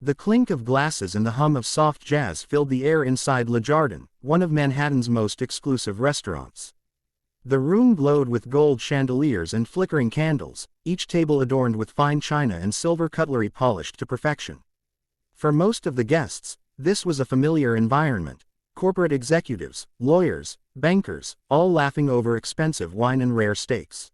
The clink of glasses and the hum of soft jazz filled the air inside Le Jardin, one of Manhattan's most exclusive restaurants. The room glowed with gold chandeliers and flickering candles, each table adorned with fine china and silver cutlery polished to perfection. For most of the guests, this was a familiar environment: corporate executives, lawyers, bankers, all laughing over expensive wine and rare steaks.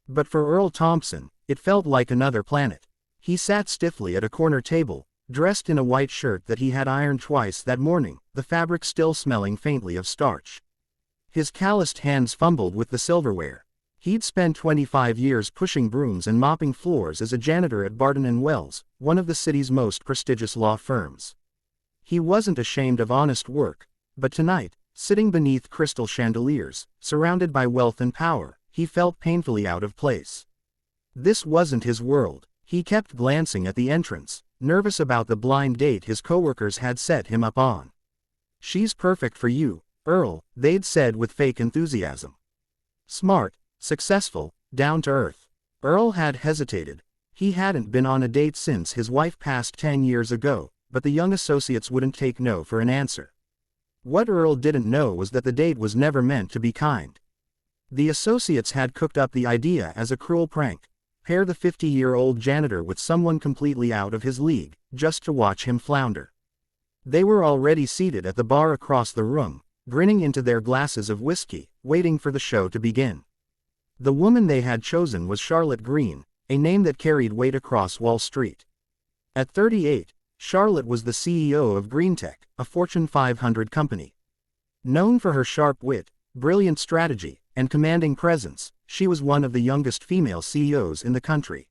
But for Earl Thompson, it felt like another planet. He sat stiffly at a corner table, dressed in a white shirt that he had ironed twice that morning, the fabric still smelling faintly of starch. His calloused hands fumbled with the silverware. He'd spent 25 years pushing brooms and mopping floors as a janitor at Barton & Wells, one of the city's most prestigious law firms. He wasn't ashamed of honest work, but tonight, sitting beneath crystal chandeliers, surrounded by wealth and power, he felt painfully out of place. This wasn't his world. He kept glancing at the entrance, nervous about the blind date his coworkers had set him up on. "She's perfect for you, Earl," they'd said with fake enthusiasm. Smart, successful, down to earth. Earl had hesitated. He hadn't been on a date since his wife passed 10 years ago, but the young associates wouldn't take no for an answer. What Earl didn't know was that the date was never meant to be kind. The associates had cooked up the idea as a cruel prank: pair the 50-year-old janitor with someone completely out of his league, just to watch him flounder. They were already seated at the bar across the room, grinning into their glasses of whiskey, waiting for the show to begin. The woman they had chosen was Charlotte Green, a name that carried weight across Wall Street. At 38, Charlotte was the CEO of GreenTech, a Fortune 500 company. Known for her sharp wit, brilliant strategy, and commanding presence, she was one of the youngest female CEOs in the country.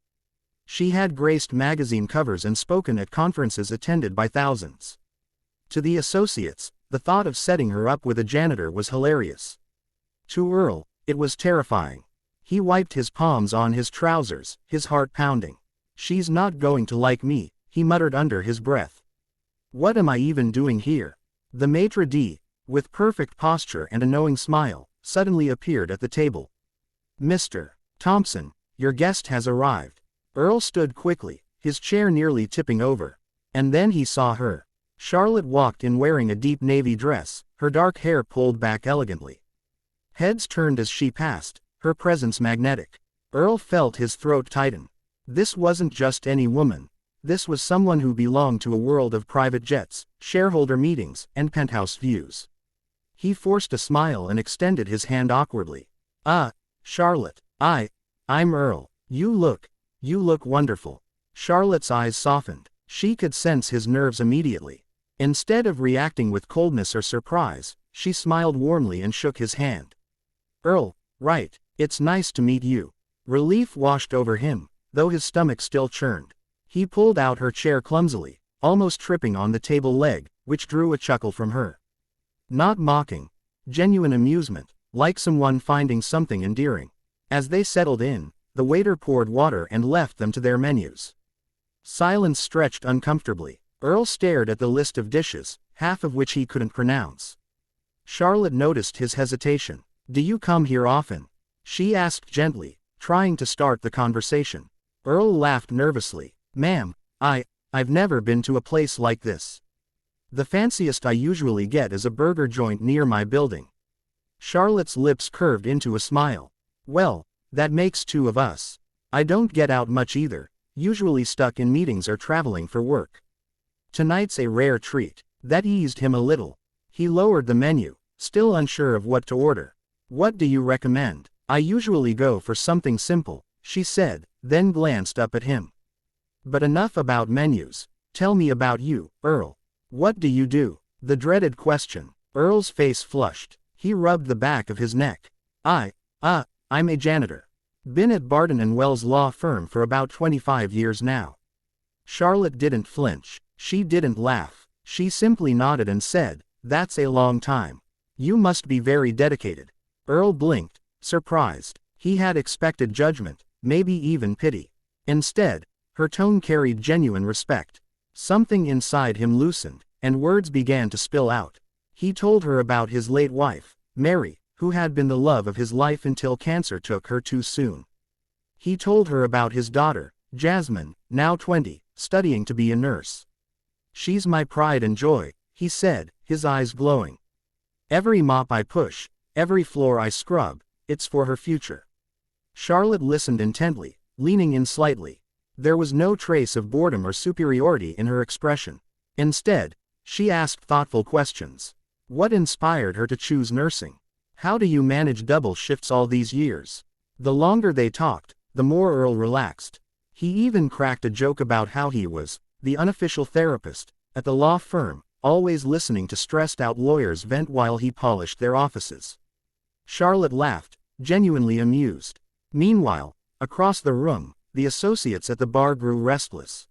She had graced magazine covers and spoken at conferences attended by thousands. To the associates, the thought of setting her up with a janitor was hilarious. To Earl, it was terrifying. He wiped his palms on his trousers, his heart pounding. "She's not going to like me," he muttered under his breath. "What am I even doing here?" The maitre d', with perfect posture and a knowing smile, suddenly appeared at the table. "Mr. Thompson, your guest has arrived." Earl stood quickly, his chair nearly tipping over. And then he saw her. Charlotte walked in wearing a deep navy dress, her dark hair pulled back elegantly. Heads turned as she passed, her presence magnetic. Earl felt his throat tighten. This wasn't just any woman. This was someone who belonged to a world of private jets, shareholder meetings, and penthouse views. He forced a smile and extended his hand awkwardly. Charlotte, I'm Earl. You look wonderful." Charlotte's eyes softened. She could sense his nerves immediately. Instead of reacting with coldness or surprise, she smiled warmly and shook his hand. "Earl, right, it's nice to meet you." Relief washed over him, though his stomach still churned. He pulled out her chair clumsily, almost tripping on the table leg, which drew a chuckle from her. Not mocking, genuine amusement, like someone finding something endearing. As they settled in, the waiter poured water and left them to their menus. Silence stretched uncomfortably. Earl stared at the list of dishes, half of which he couldn't pronounce. Charlotte noticed his hesitation. "Do you come here often?" she asked gently, trying to start the conversation. Earl laughed nervously. "Ma'am, I've never been to a place like this. The fanciest I usually get is a burger joint near my building." Charlotte's lips curved into a smile. "Well, that makes two of us. I don't get out much either, usually stuck in meetings or traveling for work. Tonight's a rare treat." That eased him a little. He lowered the menu, still unsure of what to order. "What do you recommend?" "I usually go for something simple," she said, then glanced up at him. "But enough about menus. Tell me about you, Earl. What do you do?" The dreaded question. Earl's face flushed. He rubbed the back of his neck. I'm a janitor. Been at Barton & Wells law firm for about 25 years now." Charlotte didn't flinch. She didn't laugh. She simply nodded and said, "That's a long time. You must be very dedicated." Earl blinked, surprised. He had expected judgment, maybe even pity. Instead, her tone carried genuine respect. Something inside him loosened, and words began to spill out. He told her about his late wife, Mary, who had been the love of his life until cancer took her too soon. He told her about his daughter, Jasmine, now 20, studying to be a nurse. She's my pride and joy, he said, his eyes glowing. Every mop I push, every floor I scrub, it's for her future. Charlotte listened intently, leaning in slightly. There was no trace of boredom or superiority in her expression. Instead, she asked thoughtful questions. What inspired her to choose nursing? How do you manage double shifts all these years? The longer they talked, the more Earl relaxed. He even cracked a joke about how he was the unofficial therapist at the law firm, always listening to stressed-out lawyers vent while he polished their offices. Charlotte laughed, genuinely amused. Meanwhile, across the room, the associates at the bar grew restless.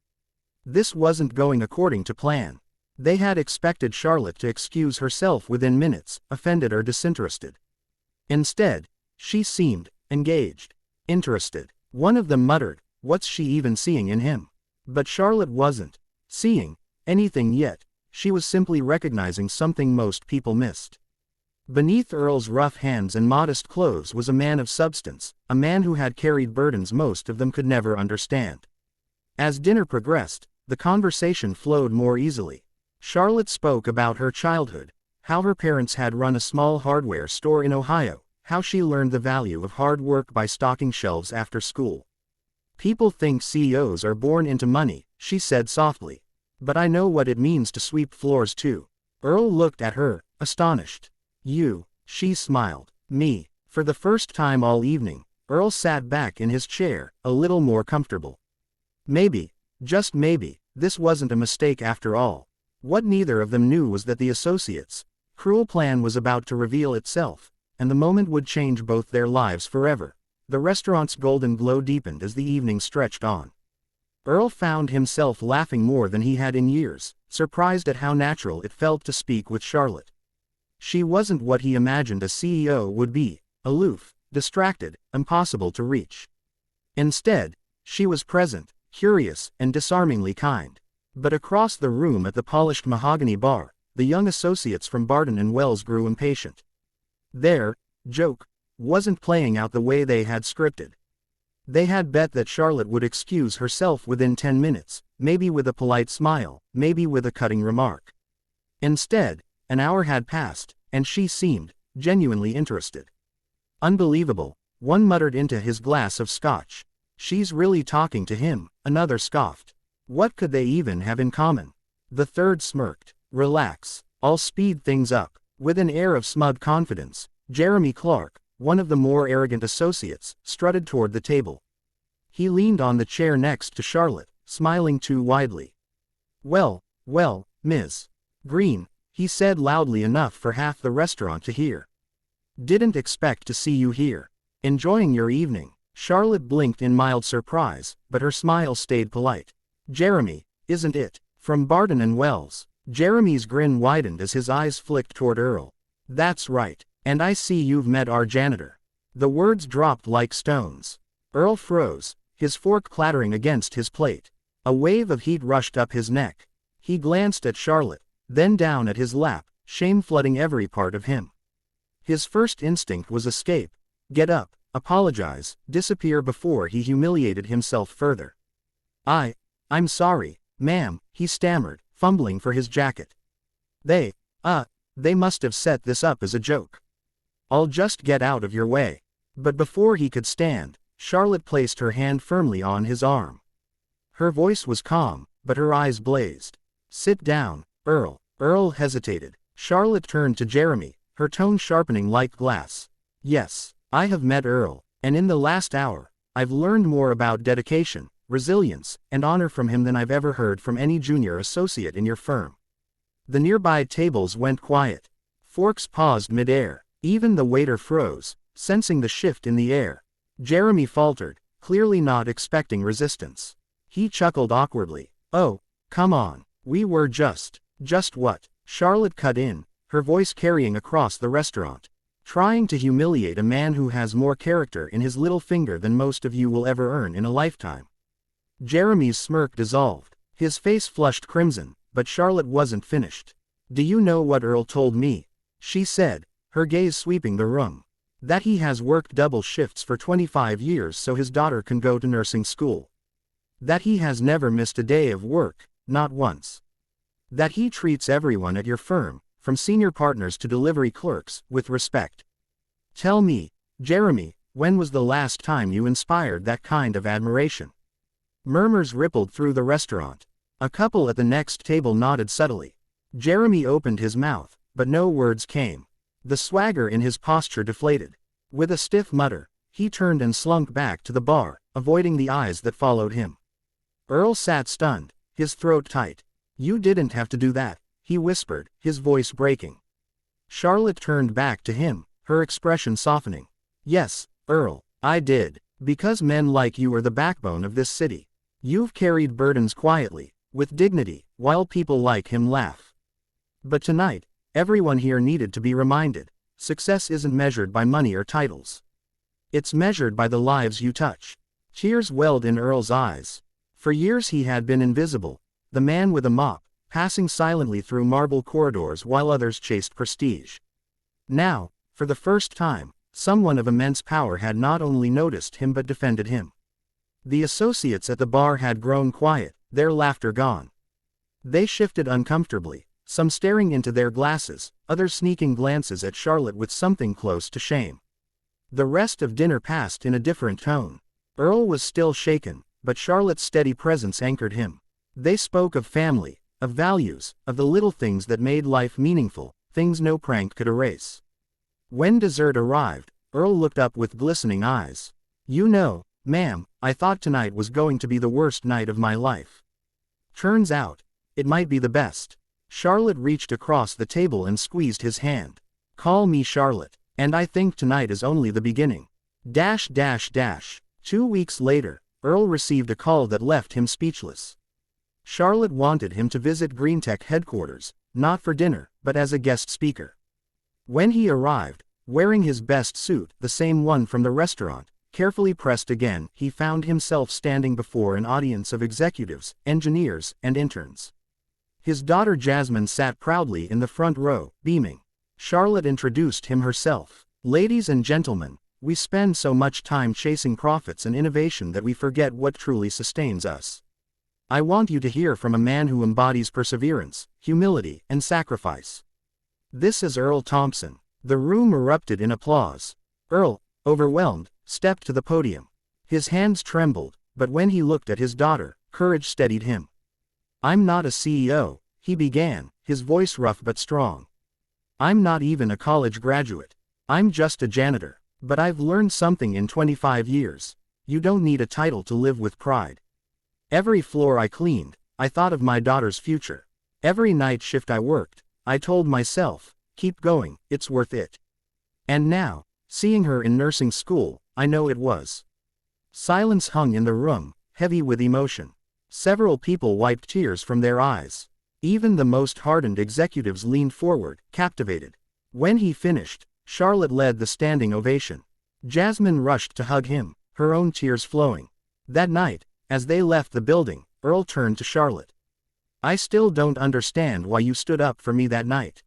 This wasn't going according to plan. They had expected Charlotte to excuse herself within minutes, offended or disinterested. Instead, she seemed engaged, interested. One of them muttered, "What's she even seeing in him?" But Charlotte wasn't seeing anything yet. She was simply recognizing something most people missed. Beneath Earl's rough hands and modest clothes was a man of substance, a man who had carried burdens most of them could never understand. As dinner progressed, the conversation flowed more easily. Charlotte spoke about her childhood, how her parents had run a small hardware store in Ohio, how she learned the value of hard work by stocking shelves after school. "People think CEOs are born into money," she said softly. "But I know what it means to sweep floors too." Earl looked at her, astonished. "You," she smiled. "Me." For the first time all evening, Earl sat back in his chair, a little more comfortable. Maybe, just maybe, this wasn't a mistake after all. What neither of them knew was that the associates' cruel plan was about to reveal itself, and the moment would change both their lives forever. The restaurant's golden glow deepened as the evening stretched on. Earl found himself laughing more than he had in years, surprised at how natural it felt to speak with Charlotte. She wasn't what he imagined a CEO would be, aloof, distracted, impossible to reach. Instead, she was present, curious, and disarmingly kind. But across the room at the polished mahogany bar, the young associates from Barton and Wells grew impatient. Their joke wasn't playing out the way they had scripted. They had bet that Charlotte would excuse herself within 10 minutes, maybe with a polite smile, maybe with a cutting remark. Instead, an hour had passed, and she seemed genuinely interested. "Unbelievable," one muttered into his glass of scotch. "She's really talking to him," another scoffed. What could they even have in common? The third smirked. "Relax, I'll speed things up." With an air of smug confidence, Jeremy Clark, one of the more arrogant associates, strutted toward the table. He leaned on the chair next to Charlotte, smiling too widely. Well, Ms. Green," he said loudly enough for half the restaurant to hear. "Didn't expect to see you here. Enjoying your evening?" Charlotte blinked in mild surprise, but her smile stayed polite. "Jeremy, isn't it? From Barton and Wells." Jeremy's grin widened as his eyes flicked toward Earl. "That's right. And I see you've met our janitor." The words dropped like stones. Earl froze, his fork clattering against his plate. A wave of heat rushed up his neck. He glanced at Charlotte, then down at his lap, shame flooding every part of him. His first instinct was escape. Get up, apologize, disappear before he humiliated himself further. I'm sorry, ma'am," he stammered, fumbling for his jacket. They must have set this up as a joke. I'll just get out of your way." But before he could stand, Charlotte placed her hand firmly on his arm. Her voice was calm, but her eyes blazed. "Sit down, Earl." Earl hesitated. Charlotte turned to Jeremy, her tone sharpening like glass. "Yes, I have met Earl, and in the last hour, I've learned more about dedication, resilience, and honor from him than I've ever heard from any junior associate in your firm." The nearby tables went quiet. Forks paused mid-air. Even the waiter froze, sensing the shift in the air. Jeremy faltered, clearly not expecting resistance. He chuckled awkwardly. "Oh, come on. We were just what?" Charlotte cut in, her voice carrying across the restaurant. "Trying to humiliate a man who has more character in his little finger than most of you will ever earn in a lifetime." Jeremy's smirk dissolved. His face flushed crimson, but Charlotte wasn't finished. "Do you know what Earl told me?" she said, her gaze sweeping the room. "That he has worked double shifts for 25 years so his daughter can go to nursing school. That he has never missed a day of work, not once. That he treats everyone at your firm, from senior partners to delivery clerks, with respect. Tell me, Jeremy, when was the last time you inspired that kind of admiration? Murmurs rippled through the restaurant. A couple at the next table nodded subtly. Jeremy opened his mouth, but no words came. The swagger in his posture deflated. With a stiff mutter, he turned and slunk back to the bar, avoiding the eyes that followed him. Earl sat stunned, his throat tight. You didn't have to do that, he whispered, his voice breaking. Charlotte turned back to him, her expression softening. Yes, Earl, I did, because men like you are the backbone of this city. You've carried burdens quietly, with dignity, while people like him laugh. But tonight, everyone here needed to be reminded, success isn't measured by money or titles. It's measured by the lives you touch. Tears welled in Earl's eyes. For years he had been invisible, the man with a mop, passing silently through marble corridors while others chased prestige. Now, for the first time, someone of immense power had not only noticed him but defended him. The associates at the bar had grown quiet, their laughter gone. They shifted uncomfortably, some staring into their glasses, others sneaking glances at Charlotte with something close to shame. The rest of dinner passed in a different tone. Earl was still shaken, but Charlotte's steady presence anchored him. They spoke of family, of values, of the little things that made life meaningful, things no prank could erase. When dessert arrived, Earl looked up with glistening eyes. You know, ma'am, I thought tonight was going to be the worst night of my life. Turns out, it might be the best. Charlotte reached across the table and squeezed his hand. Call me Charlotte, and I think tonight is only the beginning. 2 weeks later, Earl received a call that left him speechless. Charlotte wanted him to visit GreenTech headquarters, not for dinner, but as a guest speaker. When he arrived, wearing his best suit, the same one from the restaurant, carefully pressed again, he found himself standing before an audience of executives, engineers, and interns. His daughter Jasmine sat proudly in the front row, beaming. Charlotte introduced him herself. Ladies and gentlemen, we spend so much time chasing profits and innovation that we forget what truly sustains us. I want you to hear from a man who embodies perseverance, humility, and sacrifice. This is Earl Thompson. The room erupted in applause. Earl, overwhelmed, stepped to the podium. His hands trembled, but when he looked at his daughter, courage steadied him. I'm not a CEO, he began, his voice rough but strong. I'm not even a college graduate. I'm just a janitor. But I've learned something in 25 years. You don't need a title to live with pride. Every floor I cleaned, I thought of my daughter's future. Every night shift I worked, I told myself, keep going, it's worth it. And now, seeing her in nursing school, I know it was. Silence hung in the room, heavy with emotion. Several people wiped tears from their eyes. Even the most hardened executives leaned forward, captivated. When he finished, Charlotte led the standing ovation. Jasmine rushed to hug him, her own tears flowing. That night, as they left the building, Earl turned to Charlotte. I still don't understand why you stood up for me that night.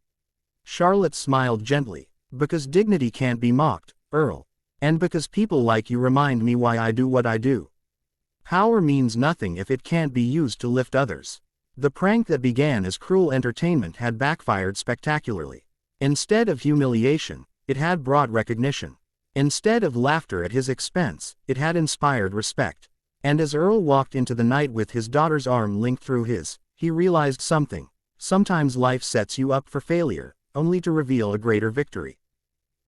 Charlotte smiled gently. Because dignity can't be mocked, Earl. And because people like you remind me why I do what I do. Power means nothing if it can't be used to lift others. The prank that began as cruel entertainment had backfired spectacularly. Instead of humiliation, it had brought recognition. Instead of laughter at his expense, it had inspired respect. And as Earl walked into the night with his daughter's arm linked through his, he realized something. Sometimes life sets you up for failure, only to reveal a greater victory.